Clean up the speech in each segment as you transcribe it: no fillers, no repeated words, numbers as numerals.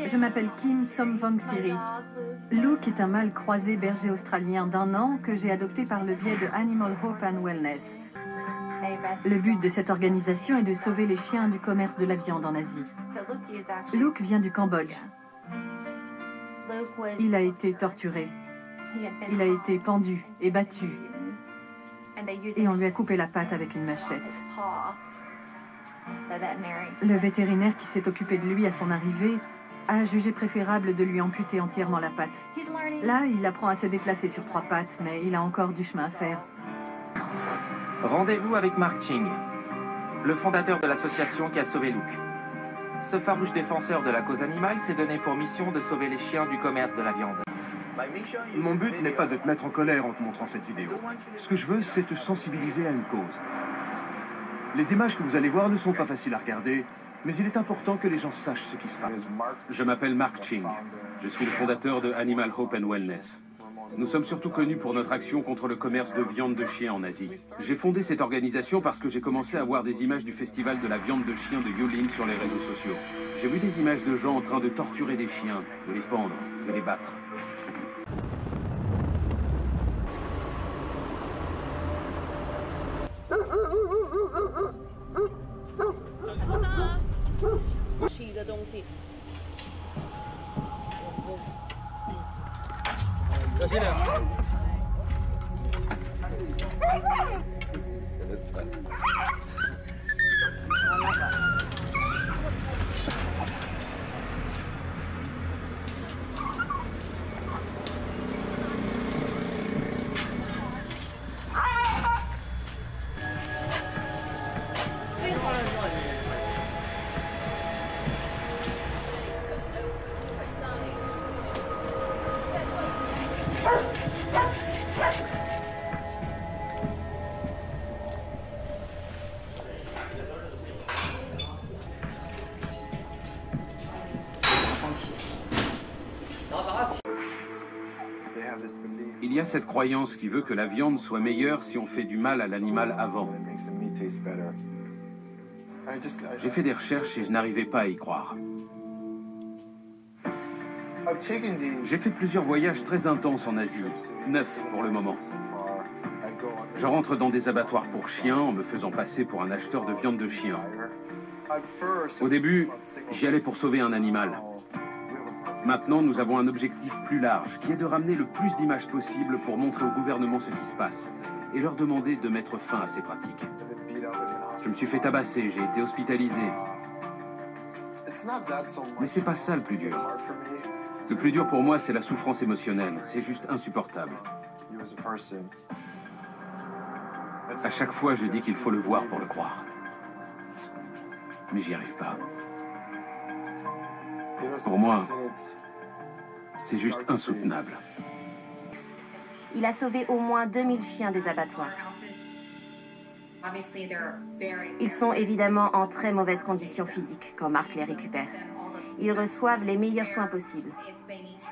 Je m'appelle Kim Somvangsiri. Luke est un mâle croisé berger australien d'1 an que j'ai adopté par le biais de Animal Hope and Wellness. Le but de cette organisation est de sauver les chiens du commerce de la viande en Asie. Luke vient du Cambodge. Il a été torturé. Il a été pendu et battu. Et on lui a coupé la patte avec une machette. Le vétérinaire qui s'est occupé de lui à son arrivée a jugé préférable de lui amputer entièrement la patte. Là, il apprend à se déplacer sur 3 pattes, mais il a encore du chemin à faire. Rendez-vous avec Mark Ching, le fondateur de l'association qui a sauvé Luke. Ce farouche défenseur de la cause animale s'est donné pour mission de sauver les chiens du commerce de la viande. Mon but n'est pas de te mettre en colère en te montrant cette vidéo. Ce que je veux, c'est te sensibiliser à une cause. Les images que vous allez voir ne sont pas faciles à regarder, mais il est important que les gens sachent ce qui se passe. Je m'appelle Mark Ching. Je suis le fondateur de Animal Hope and Wellness. Nous sommes surtout connus pour notre action contre le commerce de viande de chien en Asie. J'ai fondé cette organisation parce que j'ai commencé à voir des images du festival de la viande de chien de Yulin sur les réseaux sociaux. J'ai vu des images de gens en train de torturer des chiens, de les pendre, de les battre. Il y a cette croyance qui veut que la viande soit meilleure si on fait du mal à l'animal avant. J'ai fait des recherches et je n'arrivais pas à y croire. J'ai fait plusieurs voyages très intenses en Asie, 9 pour le moment. Je rentre dans des abattoirs pour chiens en me faisant passer pour un acheteur de viande de chien. Au début, j'y allais pour sauver un animal. Maintenant, nous avons un objectif plus large, qui est de ramener le plus d'images possible pour montrer au gouvernement ce qui se passe et leur demander de mettre fin à ces pratiques. Je me suis fait tabasser, j'ai été hospitalisé. Mais c'est pas ça le plus dur. Le plus dur pour moi, c'est la souffrance émotionnelle. C'est juste insupportable. À chaque fois, je dis qu'il faut le voir pour le croire. Mais j'y arrive pas. Pour moi, c'est juste insoutenable. Il a sauvé au moins 2000 chiens des abattoirs. Ils sont évidemment en très mauvaises conditions physiques quand Mark les récupère. Ils reçoivent les meilleurs soins possibles.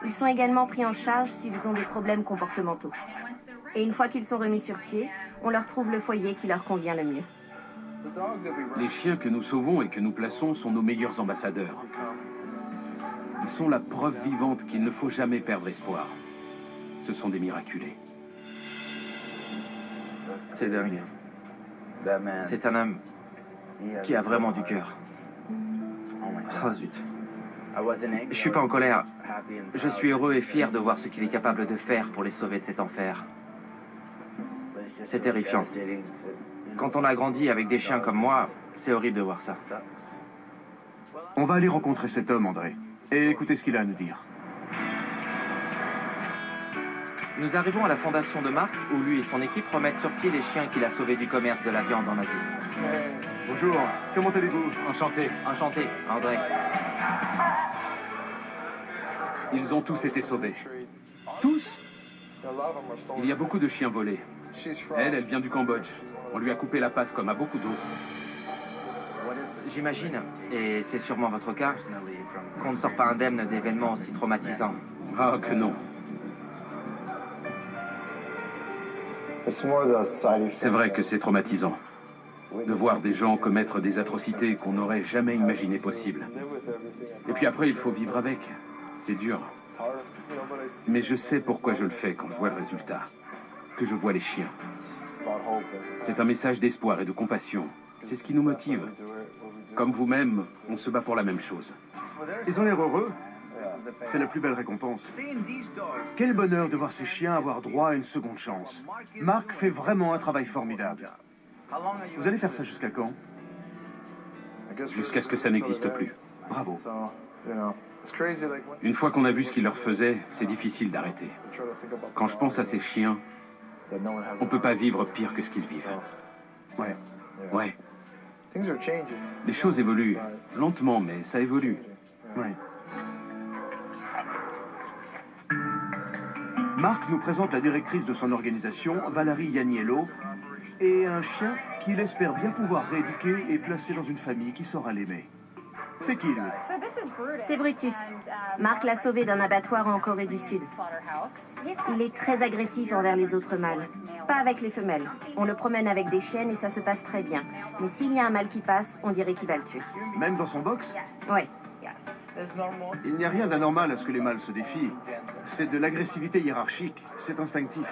Ils sont également pris en charge s'ils ont des problèmes comportementaux. Et une fois qu'ils sont remis sur pied, on leur trouve le foyer qui leur convient le mieux. Les chiens que nous sauvons et que nous plaçons sont nos meilleurs ambassadeurs. Ils sont la preuve vivante qu'il ne faut jamais perdre espoir. Ce sont des miraculés. C'est dingue. C'est un homme qui a vraiment du cœur. Oh zut. Je suis pas en colère. Je suis heureux et fier de voir ce qu'il est capable de faire pour les sauver de cet enfer. C'est terrifiant. Quand on a grandi avec des chiens comme moi, c'est horrible de voir ça. On va aller rencontrer cet homme, André, et écouter ce qu'il a à nous dire. Nous arrivons à la fondation de Mark, où lui et son équipe remettent sur pied les chiens qu'il a sauvés du commerce de la viande en Asie. Bonjour, comment allez-vous? Enchanté. Enchanté, André. Ils ont tous été sauvés. Tous? Il y a beaucoup de chiens volés. Elle vient du Cambodge. On lui a coupé la patte comme à beaucoup d'autres. J'imagine, et c'est sûrement votre cas, qu'on ne sort pas indemne d'événements aussi traumatisants. Ah, que non. C'est vrai que c'est traumatisant de voir des gens commettre des atrocités qu'on n'aurait jamais imaginées possibles. Et puis après, il faut vivre avec. C'est dur. Mais je sais pourquoi je le fais quand je vois le résultat. Que je vois les chiens. C'est un message d'espoir et de compassion. C'est ce qui nous motive. Comme vous-même, on se bat pour la même chose. Ils ont l'air heureux. C'est la plus belle récompense. Quel bonheur de voir ces chiens avoir droit à une seconde chance. Mark fait vraiment un travail formidable. Vous allez faire ça jusqu'à quand? Jusqu'à ce que ça n'existe plus. Bravo. Une fois qu'on a vu ce qu'il leur faisait, c'est difficile d'arrêter. Quand je pense à ces chiens, on ne peut pas vivre pire que ce qu'ils vivent. Ouais. Ouais. Les choses évoluent. Lentement, mais ça évolue. Ouais. Mark nous présente la directrice de son organisation, Valérie Yaniello, et un chien qu'il espère bien pouvoir rééduquer et placer dans une famille qui saura l'aimer. C'est qui, lui? C'est Brutus. Mark l'a sauvé d'un abattoir en Corée du Sud. Il est très agressif envers les autres mâles. Pas avec les femelles. On le promène avec des chiennes et ça se passe très bien. Mais s'il y a un mâle qui passe, on dirait qu'il va le tuer. Même dans son box? Oui. Il n'y a rien d'anormal à ce que les mâles se défient. C'est de l'agressivité hiérarchique. C'est instinctif.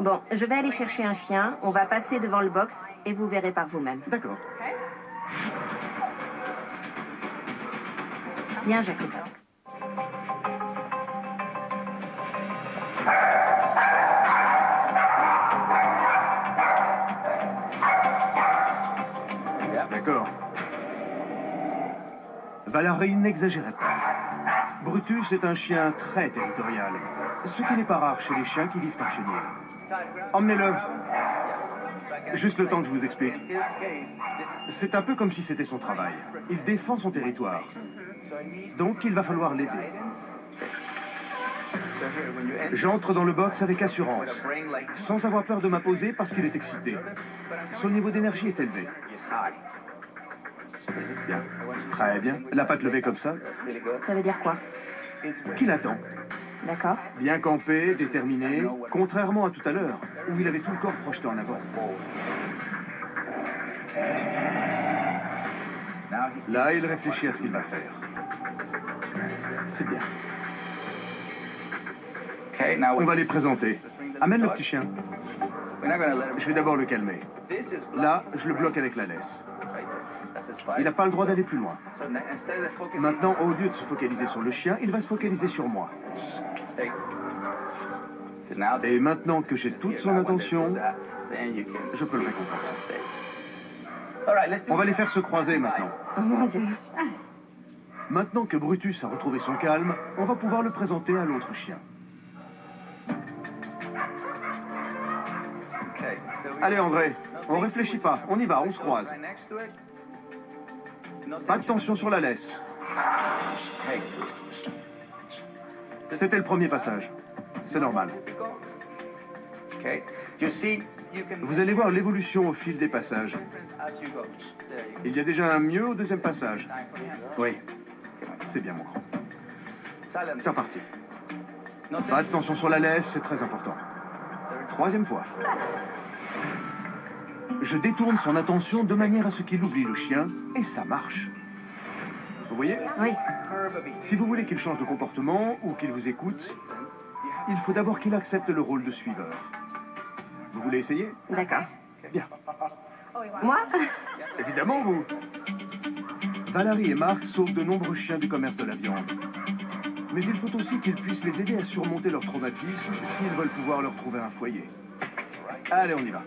Bon, je vais aller chercher un chien. On va passer devant le box et vous verrez par vous-même. D'accord. Viens, Jacob. D'accord. Valérie n'exagérait pas. Brutus est un chien très territorial, ce qui n'est pas rare chez les chiens qui vivent en chenil. Emmenez-le. Juste le temps que je vous explique. C'est un peu comme si c'était son travail. Il défend son territoire. Donc il va falloir l'aider. J'entre dans le box avec assurance, sans avoir peur de m'imposer parce qu'il est excité. Son niveau d'énergie est élevé. Bien. Très bien. La patte levée comme ça. Ça veut dire quoi? Qu'il attend. D'accord. Bien campé, déterminé, contrairement à tout à l'heure, où il avait tout le corps projeté en avant. Là, il réfléchit à ce qu'il va faire. C'est bien. On va les présenter. Amène le petit chien. Je vais d'abord le calmer. Là, je le bloque avec la laisse. Il n'a pas le droit d'aller plus loin. Maintenant, au lieu de se focaliser sur le chien, il va se focaliser sur moi. Et maintenant que j'ai toute son attention, je peux le récompenser. On va les faire se croiser maintenant. Oh mon Dieu. Maintenant que Brutus a retrouvé son calme, on va pouvoir le présenter à l'autre chien. Allez André, on réfléchit pas, on y va, on se croise. Pas de tension sur la laisse. C'était le premier passage. C'est normal. Vous allez voir l'évolution au fil des passages. Il y a déjà un mieux au deuxième passage. Oui, c'est bien mon grand. C'est reparti. Pas de tension sur la laisse, c'est très important. Troisième fois. Je détourne son attention de manière à ce qu'il oublie le chien, et ça marche. Vous voyez? Oui. Si vous voulez qu'il change de comportement ou qu'il vous écoute, il faut d'abord qu'il accepte le rôle de suiveur. Vous voulez essayer? D'accord. Bien. Moi? Évidemment, vous. Valérie et Marc sauvent de nombreux chiens du commerce de la viande. Mais il faut aussi qu'ils puissent les aider à surmonter leur traumatisme s'ils veulent pouvoir leur trouver un foyer. Allez, on y va.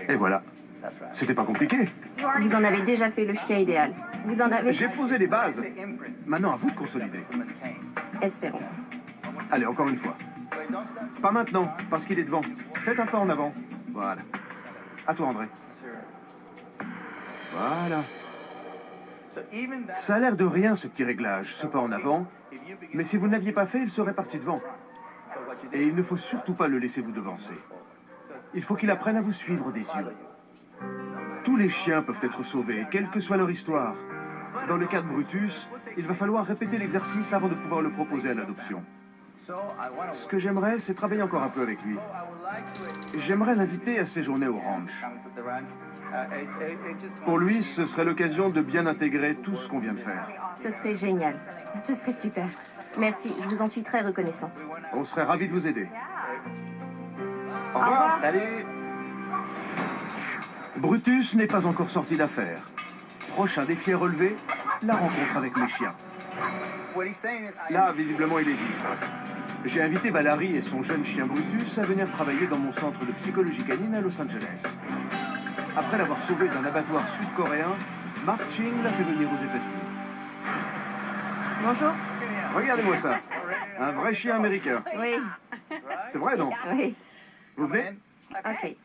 Et voilà. C'était pas compliqué. Vous en avez déjà fait le chien idéal. Vous en avez... J'ai posé les bases. Maintenant, à vous de consolider. Espérons. Allez, encore une fois. Pas maintenant, parce qu'il est devant. Faites un pas en avant. Voilà. À toi, André. Voilà. Ça a l'air de rien, ce petit réglage, ce pas en avant. Mais si vous ne l'aviez pas fait, il serait parti devant. Et il ne faut surtout pas le laisser vous devancer. Il faut qu'il apprenne à vous suivre des yeux. Tous les chiens peuvent être sauvés, quelle que soit leur histoire. Dans le cas de Brutus, il va falloir répéter l'exercice avant de pouvoir le proposer à l'adoption. Ce que j'aimerais, c'est travailler encore un peu avec lui. J'aimerais l'inviter à séjourner au ranch. Pour lui, ce serait l'occasion de bien intégrer tout ce qu'on vient de faire. Ce serait génial. Ce serait super. Merci, je vous en suis très reconnaissante. On serait ravis de vous aider. Au Au revoir. Salut. Brutus n'est pas encore sorti d'affaire. Prochain défi à relever, la rencontre avec les chiens. Là, visiblement, il hésite. J'ai invité Valérie et son jeune chien Brutus à venir travailler dans mon centre de psychologie canine à Los Angeles. Après l'avoir sauvé d'un abattoir sud-coréen, Mark Ching l'a fait venir aux États-Unis. Bonjour. Regardez-moi ça. Un vrai chien américain. Oui. C'est vrai, non? Oui. Vous venez? Ok.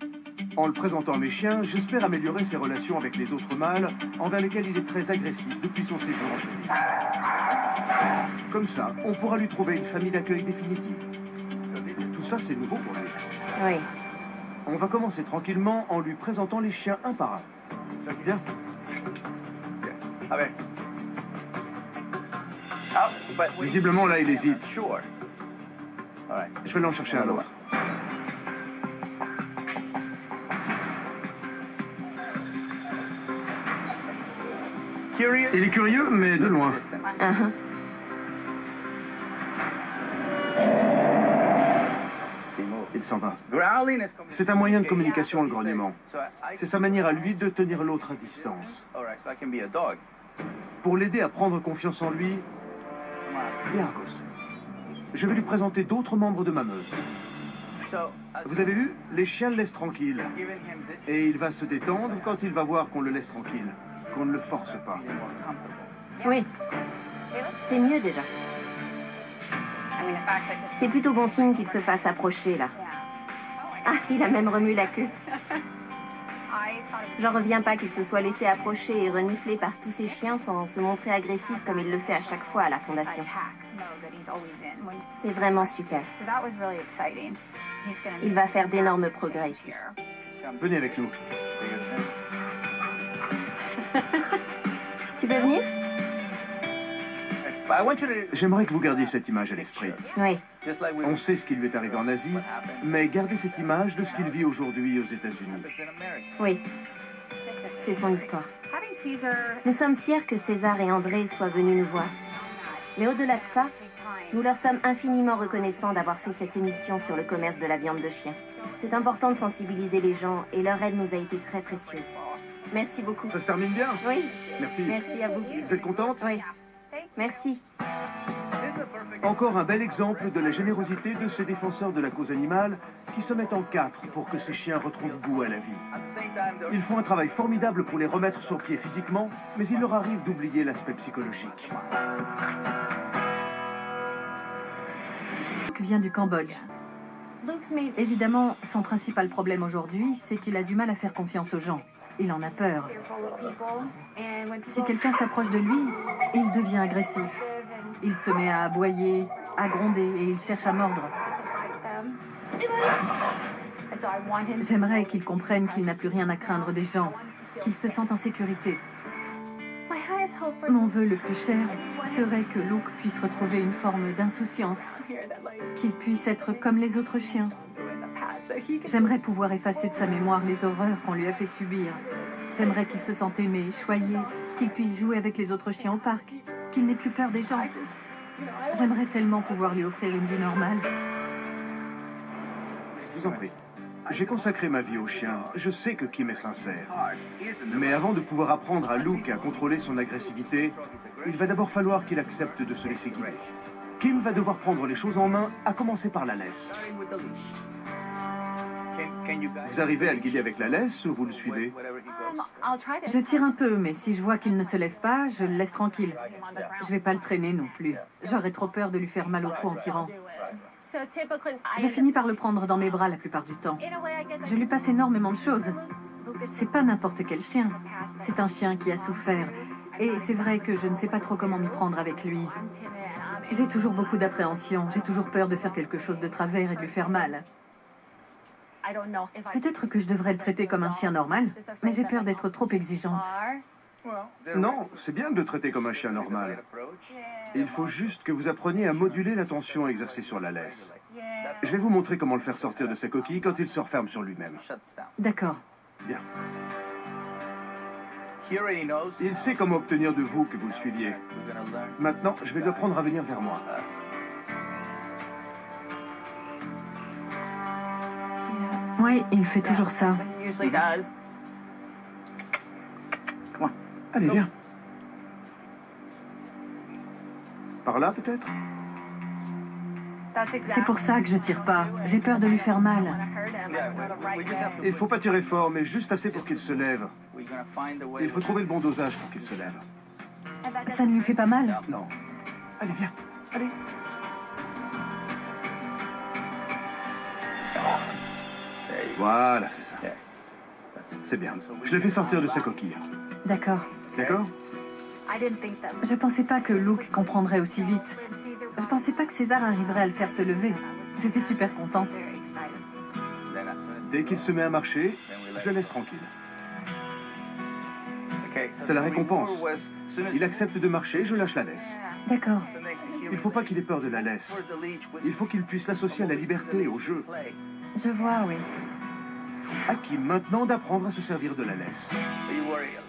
En le présentant à mes chiens, j'espère améliorer ses relations avec les autres mâles, envers lesquels il est très agressif depuis son séjour en chenille. Comme ça, on pourra lui trouver une famille d'accueil définitive. Tout ça, c'est nouveau pour lui. Oui. On va commencer tranquillement en lui présentant les chiens un par un. Ça te vient? Visiblement, là, il hésite. Je vais l'en chercher un autre. Il est curieux, mais de loin. Il s'en va. C'est un moyen de communication, le grognement. C'est sa manière à lui de tenir l'autre à distance. Pour l'aider à prendre confiance en lui, Yargos. Je vais lui présenter d'autres membres de ma meute. Vous avez vu? Les chiens le laissent tranquille. Et il va se détendre quand il va voir qu'on le laisse tranquille, qu'on ne le force pas. Oui. C'est mieux déjà. C'est plutôt bon signe qu'il se fasse approcher, là. Ah, il a même remué la queue. J'en reviens pas qu'il se soit laissé approcher et renifler par tous ces chiens sans se montrer agressif comme il le fait à chaque fois à la fondation. C'est vraiment super. Il va faire d'énormes progrès ici. Venez avec nous. Tu veux venir? J'aimerais que vous gardiez cette image à l'esprit. Oui. On sait ce qui lui est arrivé en Asie, mais gardez cette image de ce qu'il vit aujourd'hui aux États-Unis. Oui. C'est son histoire. Nous sommes fiers que César et André soient venus nous voir. Mais au-delà de ça, nous leur sommes infiniment reconnaissants d'avoir fait cette émission sur le commerce de la viande de chien. C'est important de sensibiliser les gens et leur aide nous a été très précieuse. Merci beaucoup. Ça se termine bien? Oui. Merci. Merci à vous. Vous êtes contente? Oui. Merci. Encore un bel exemple de la générosité de ces défenseurs de la cause animale qui se mettent en quatre pour que ces chiens retrouvent goût à la vie. Ils font un travail formidable pour les remettre sur pied physiquement, mais il leur arrive d'oublier l'aspect psychologique. Luke vient du Cambodge. Évidemment, son principal problème aujourd'hui, c'est qu'il a du mal à faire confiance aux gens. Il en a peur. Si quelqu'un s'approche de lui, il devient agressif. Il se met à aboyer, à gronder et il cherche à mordre. J'aimerais qu'il comprenne qu'il n'a plus rien à craindre des gens, qu'il se sente en sécurité. Mon vœu le plus cher serait que Luke puisse retrouver une forme d'insouciance, qu'il puisse être comme les autres chiens. J'aimerais pouvoir effacer de sa mémoire les horreurs qu'on lui a fait subir. J'aimerais qu'il se sente aimé, choyé, qu'il puisse jouer avec les autres chiens au parc, qu'il n'ait plus peur des gens. J'aimerais tellement pouvoir lui offrir une vie normale. Je vous en prie. J'ai consacré ma vie aux chiens. Je sais que Kim est sincère. Mais avant de pouvoir apprendre à Luke à contrôler son agressivité, il va d'abord falloir qu'il accepte de se laisser guider. Kim va devoir prendre les choses en main, à commencer par la laisse. Vous arrivez à le guider avec la laisse ou vous le suivez? Je tire un peu, mais si je vois qu'il ne se lève pas, je le laisse tranquille. Je vais pas le traîner non plus. J'aurais trop peur de lui faire mal au cou en tirant. Je finis par le prendre dans mes bras la plupart du temps. Je lui passe énormément de choses. C'est pas n'importe quel chien. C'est un chien qui a souffert. Et c'est vrai que je ne sais pas trop comment m'y prendre avec lui. J'ai toujours beaucoup d'appréhension. J'ai toujours peur de faire quelque chose de travers et de lui faire mal. Peut-être que je devrais le traiter comme un chien normal, mais j'ai peur d'être trop exigeante. Non, c'est bien de le traiter comme un chien normal. Il faut juste que vous appreniez à moduler la tension exercée sur la laisse. Je vais vous montrer comment le faire sortir de sa coquille quand il se referme sur lui-même. D'accord. Bien. Il sait comment obtenir de vous que vous le suiviez. Maintenant, je vais lui apprendre à venir vers moi. Oui, il fait toujours ça. Allez, viens. Par là, peut-être? C'est pour ça que je tire pas. J'ai peur de lui faire mal. Il faut pas tirer fort, mais juste assez pour qu'il se lève. Il faut trouver le bon dosage pour qu'il se lève. Ça ne lui fait pas mal? Non. Allez, viens. Allez. Voilà, c'est ça. C'est bien. Je l'ai fait sortir de sa coquille. D'accord. D'accord? Je pensais pas que Luke comprendrait aussi vite. Je pensais pas que César arriverait à le faire se lever. J'étais super contente. Dès qu'il se met à marcher, je le laisse tranquille. C'est la récompense. Il accepte de marcher, je lâche la laisse. D'accord. Il ne faut pas qu'il ait peur de la laisse. Il faut qu'il puisse l'associer à la liberté, au jeu. Je vois, oui. À qui maintenant d'apprendre à se servir de la laisse.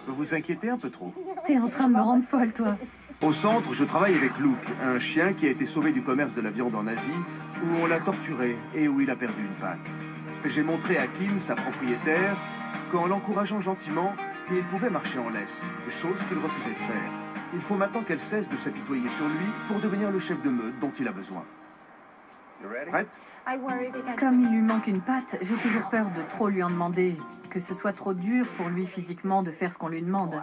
Vous vous inquiétez un peu trop. T'es en train de me rendre folle, toi. Au centre, je travaille avec Luke, un chien qui a été sauvé du commerce de la viande en Asie, où on l'a torturé et où il a perdu une patte. J'ai montré à Kim, sa propriétaire, qu'en l'encourageant gentiment, il pouvait marcher en laisse, chose qu'il refusait de faire. Il faut maintenant qu'elle cesse de s'apitoyer sur lui pour devenir le chef de meute dont il a besoin. Prête? Comme il lui manque une patte, j'ai toujours peur de trop lui en demander, que ce soit trop dur pour lui physiquement de faire ce qu'on lui demande.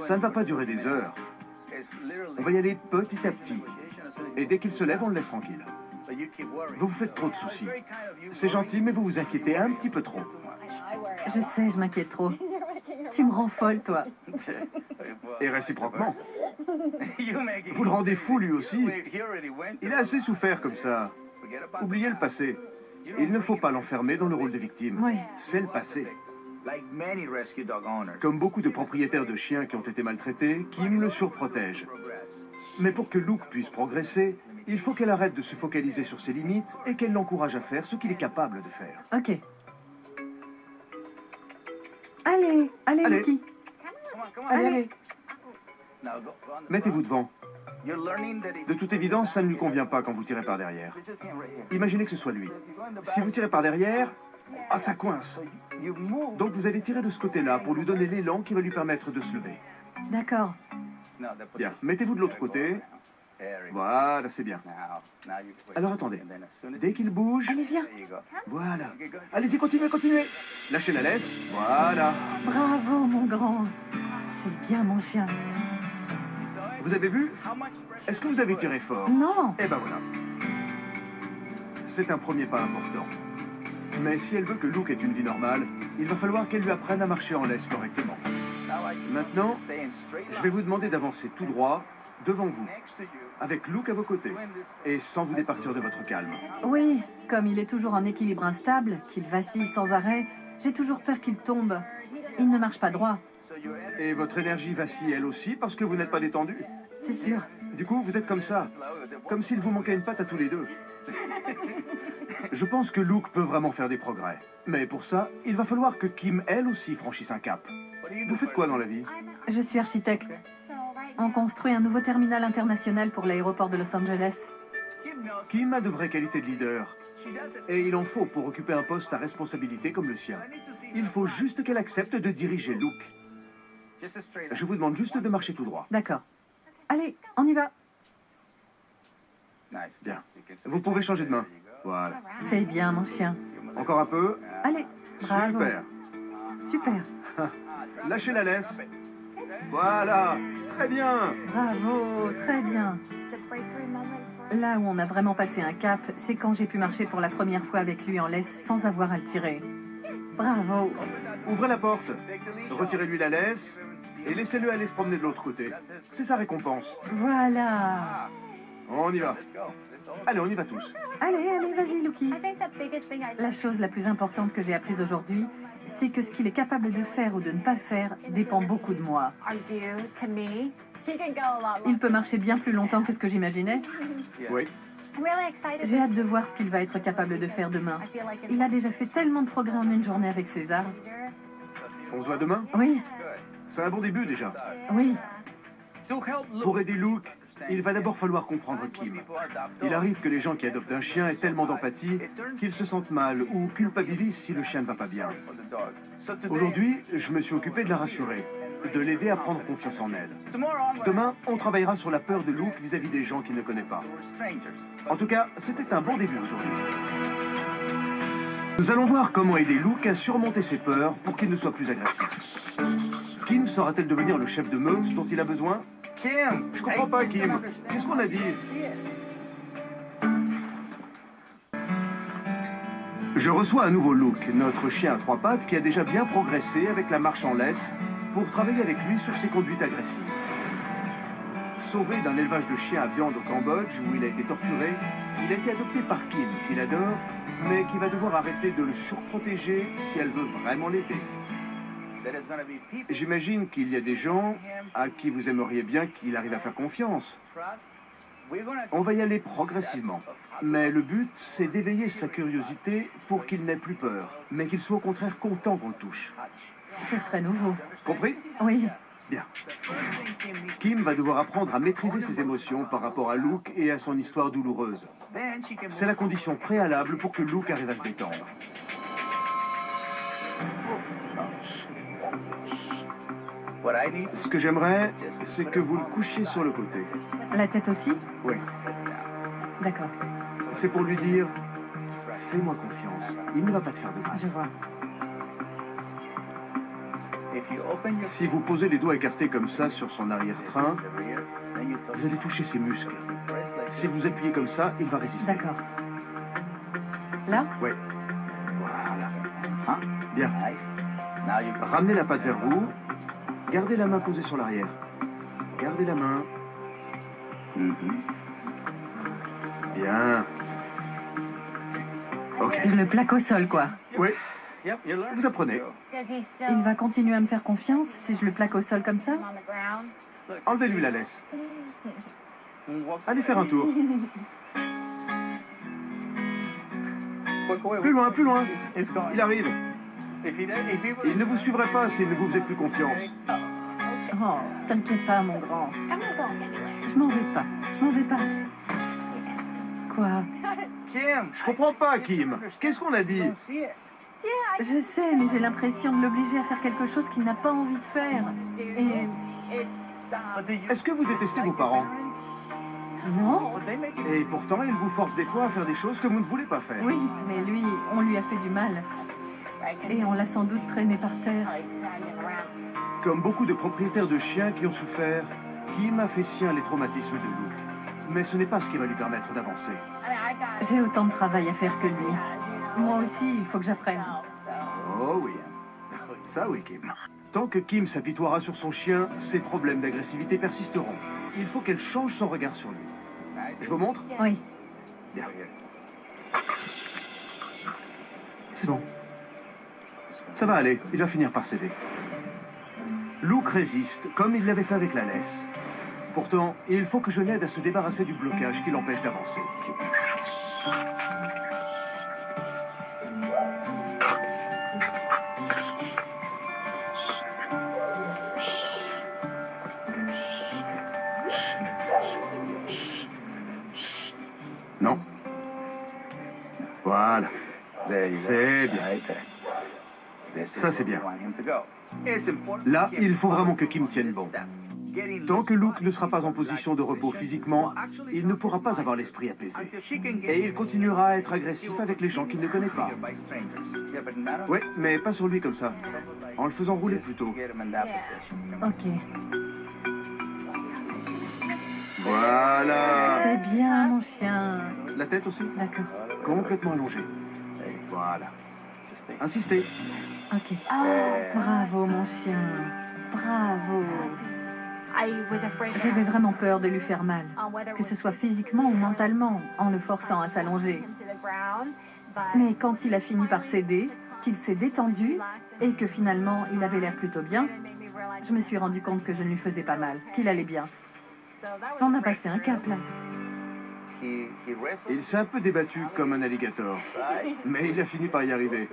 Ça ne va pas durer des heures. On va y aller petit à petit. Et dès qu'il se lève, on le laisse tranquille. Vous vous faites trop de soucis. C'est gentil, mais vous vous inquiétez un petit peu trop. Je sais, je m'inquiète trop. Tu me rends folle, toi. Et réciproquement. Vous le rendez fou, lui aussi. Il a assez souffert comme ça. Oubliez le passé. Il ne faut pas l'enfermer dans le rôle de victime. Oui. C'est le passé. Comme beaucoup de propriétaires de chiens qui ont été maltraités, Kim le surprotège. Mais pour que Luke puisse progresser, il faut qu'elle arrête de se focaliser sur ses limites et qu'elle l'encourage à faire ce qu'il est capable de faire. Ok. Allez, allez, Allez. Lucky. Allez. Mettez-vous devant. De toute évidence, ça ne lui convient pas quand vous tirez par derrière. Imaginez que ce soit lui. Si vous tirez par derrière, ah, ça coince. Donc vous allez tirer de ce côté-là pour lui donner l'élan qui va lui permettre de se lever. D'accord. Bien, mettez-vous de l'autre côté. Voilà, c'est bien. Alors attendez. Dès qu'il bouge, Allez, viens. voilà. Allez-y, continuez, continuez. Lâchez la laisse. Voilà. Bravo, mon grand. C'est bien, mon chien. Vous avez vu? Est-ce que vous avez tiré fort? Non. Eh ben voilà. C'est un premier pas important. Mais si elle veut que Luke ait une vie normale, il va falloir qu'elle lui apprenne à marcher en laisse correctement. Maintenant, je vais vous demander d'avancer tout droit devant vous, avec Luke à vos côtés, et sans vous départir de votre calme. Oui, comme il est toujours en équilibre instable, qu'il vacille sans arrêt, j'ai toujours peur qu'il tombe. Il ne marche pas droit. Et votre énergie vacille elle aussi parce que vous n'êtes pas détendu. C'est sûr. Du coup, vous êtes comme ça, comme s'il vous manquait une patte à tous les deux. Je pense que Luke peut vraiment faire des progrès. Mais pour ça, il va falloir que Kim, elle aussi, franchisse un cap. Vous faites quoi dans la vie? Je suis architecte. On construit un nouveau terminal international pour l'aéroport de Los Angeles. Kim a de vraies qualités de leader. Et il en faut pour occuper un poste à responsabilité comme le sien. Il faut juste qu'elle accepte de diriger Luke. Je vous demande juste de marcher tout droit. D'accord. Allez, on y va. Bien. Vous pouvez changer de main. Voilà. C'est bien, mon chien. Encore un peu. Allez, bravo. Super. Super. Lâchez la laisse. Voilà. Très bien. Bravo, très bien. Là où on a vraiment passé un cap, c'est quand j'ai pu marcher pour la première fois avec lui en laisse sans avoir à le tirer. Bravo. Ouvrez la porte. Retirez-lui la laisse et laissez-le aller se promener de l'autre côté. C'est sa récompense. Voilà. On y va. Allez, on y va tous. Allez, allez, vas-y, Lucky. La chose la plus importante que j'ai apprise aujourd'hui, c'est que ce qu'il est capable de faire ou de ne pas faire dépend beaucoup de moi. Il peut marcher bien plus longtemps que ce que j'imaginais. Oui. J'ai hâte de voir ce qu'il va être capable de faire demain. Il a déjà fait tellement de progrès en une journée avec César. On se voit demain? Oui, C'est un bon début déjà. oui. Pour aider Luke, il va d'abord falloir comprendre Kim. Il arrive que les gens qui adoptent un chien aient tellement d'empathie qu'ils se sentent mal ou culpabilisent si le chien ne va pas bien. Aujourd'hui, je me suis occupé de la rassurer, de l'aider à prendre confiance en elle. Demain, on travaillera sur la peur de Luke vis-à-vis des gens qu'il ne connaît pas. En tout cas, c'était un bon début aujourd'hui. Nous allons voir comment aider Luke à surmonter ses peurs pour qu'il ne soit plus agressif. Kim saura-t-elle devenir le chef de meute dont il a besoin? Kim! Je comprends pas, Kim. Qu'est-ce qu'on a dit? Je reçois à nouveau Luke, notre chien à trois pattes qui a déjà bien progressé avec la marche en laisse pour travailler avec lui sur ses conduites agressives. Sauvé d'un élevage de chiens à viande au Cambodge où il a été torturé, il a été adopté par Kim, qu'il adore, mais qui va devoir arrêter de le surprotéger si elle veut vraiment l'aider. J'imagine qu'il y a des gens à qui vous aimeriez bien qu'il arrive à faire confiance. On va y aller progressivement. Mais le but, c'est d'éveiller sa curiosité pour qu'il n'ait plus peur, mais qu'il soit au contraire content qu'on le touche. Ce serait nouveau. Compris? Oui. Bien. Kim va devoir apprendre à maîtriser ses émotions par rapport à Luke et à son histoire douloureuse. C'est la condition préalable pour que Luke arrive à se détendre. Ce que j'aimerais, c'est que vous le couchiez sur le côté. La tête aussi? Oui. D'accord, C'est pour lui dire, fais-moi confiance, il ne va pas te faire de mal. je vois. Si vous posez les doigts écartés comme ça sur son arrière-train, vous allez toucher ses muscles. Si vous appuyez comme ça, il va résister. D'accord. Là? Oui. Voilà. Bien. Ramenez la patte vers vous. Gardez la main posée sur l'arrière. Gardez la main. Bien. Ok. Je le plaque au sol, quoi. Oui. Vous apprenez. Il va continuer à me faire confiance si je le plaque au sol comme ça? Enlevez-lui la laisse. Allez faire un tour. Plus loin, plus loin. Il arrive. Il ne vous suivrait pas s'il ne vous faisait plus confiance. Oh, t'inquiète pas, mon grand. Je m'en vais pas. Je m'en vais pas. Quoi? Je comprends pas, Kim. Qu'est-ce qu'on a dit? Je sais, mais j'ai l'impression de l'obliger à faire quelque chose qu'il n'a pas envie de faire. Et... Est-ce que vous détestez vos parents? Non? Et pourtant, ils vous forcent des fois à faire des choses que vous ne voulez pas faire. Oui, mais lui, on lui a fait du mal. Et on l'a sans doute traîné par terre. Comme beaucoup de propriétaires de chiens qui ont souffert, Kim a fait sien les traumatismes de Luke. Mais ce n'est pas ce qui va lui permettre d'avancer. J'ai autant de travail à faire que lui. Moi aussi, il faut que j'apprenne. Oh oui. Ça oui, Kim. Tant que Kim s'apitoiera sur son chien, ses problèmes d'agressivité persisteront. Il faut qu'elle change son regard sur lui. Je vous montre? Oui. Bien. C'est bon. Ça va aller, il va finir par céder. Luke résiste, comme il l'avait fait avec la laisse. Pourtant, il faut que je l'aide à se débarrasser du blocage qui l'empêche d'avancer. Non. Voilà. C'est bien. Ça, c'est bien. Là, il faut vraiment que Kim tienne bon. Tant que Luke ne sera pas en position de repos physiquement, il ne pourra pas avoir l'esprit apaisé. Et il continuera à être agressif avec les gens qu'il ne connaît pas. Oui, mais pas sur lui comme ça. En le faisant rouler plutôt. Ok. Voilà. C'est bien, mon chien. La tête aussi? D'accord. Complètement allongée. Voilà. Insistez. Ok. Bravo, mon chien. Bravo. J'avais vraiment peur de lui faire mal, que ce soit physiquement ou mentalement, en le forçant à s'allonger. Mais quand il a fini par céder, qu'il s'est détendu et que finalement il avait l'air plutôt bien, je me suis rendu compte que je ne lui faisais pas mal, qu'il allait bien. On a passé un cap là. Il s'est un peu débattu comme un alligator, mais il a fini par y arriver.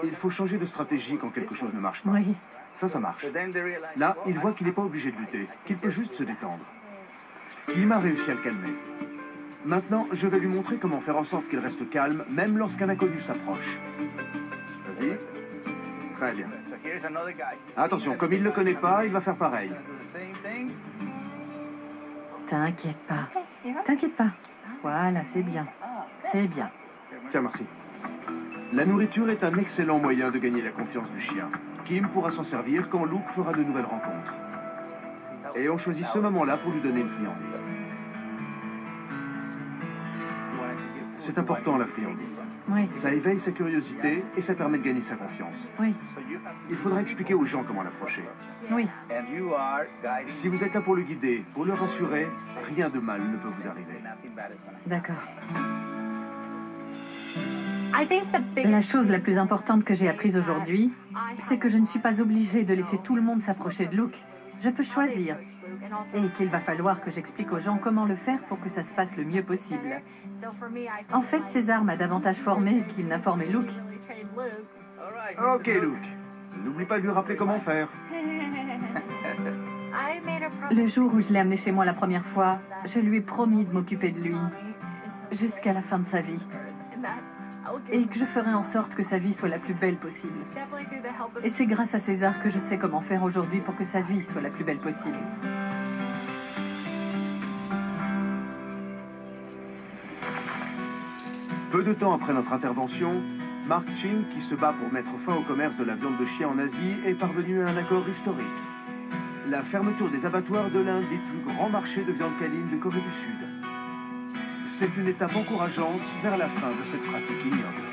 Il faut changer de stratégie quand quelque chose ne marche pas. Oui. Ça marche. Là, il voit qu'il n'est pas obligé de lutter, qu'il peut juste se détendre. Kim a réussi à le calmer. Maintenant, je vais lui montrer comment faire en sorte qu'il reste calme, même lorsqu'un inconnu s'approche. Vas-y. Très bien. Attention, comme il ne le connaît pas, il va faire pareil. T'inquiète pas. T'inquiète pas. Voilà, c'est bien. C'est bien. Tiens, merci. La nourriture est un excellent moyen de gagner la confiance du chien. Kim pourra s'en servir quand Luke fera de nouvelles rencontres. Et on choisit ce moment-là pour lui donner une friandise. C'est important, la friandise. Oui. Ça éveille sa curiosité et ça permet de gagner sa confiance. Oui. Il faudra expliquer aux gens comment l'approcher. Oui. Si vous êtes là pour le guider, pour le rassurer, rien de mal ne peut vous arriver. D'accord. La chose la plus importante que j'ai apprise aujourd'hui, c'est que je ne suis pas obligée de laisser tout le monde s'approcher de Luke. Je peux choisir. Et qu'il va falloir que j'explique aux gens comment le faire pour que ça se passe le mieux possible. En fait, César m'a davantage formé qu'il n'a formé Luke. Ok, Luke. N'oublie pas de lui rappeler comment faire. Le jour où je l'ai amené chez moi la première fois, je lui ai promis de m'occuper de lui jusqu'à la fin de sa vie. Et que je ferai en sorte que sa vie soit la plus belle possible. Et c'est grâce à César que je sais comment faire aujourd'hui pour que sa vie soit la plus belle possible. Peu de temps après notre intervention, Mark Ching, qui se bat pour mettre fin au commerce de la viande de chien en Asie, est parvenu à un accord historique. La fermeture des abattoirs de l'un des plus grands marchés de viande canine de Corée du Sud. C'est une étape encourageante vers la fin de cette pratique ignoble.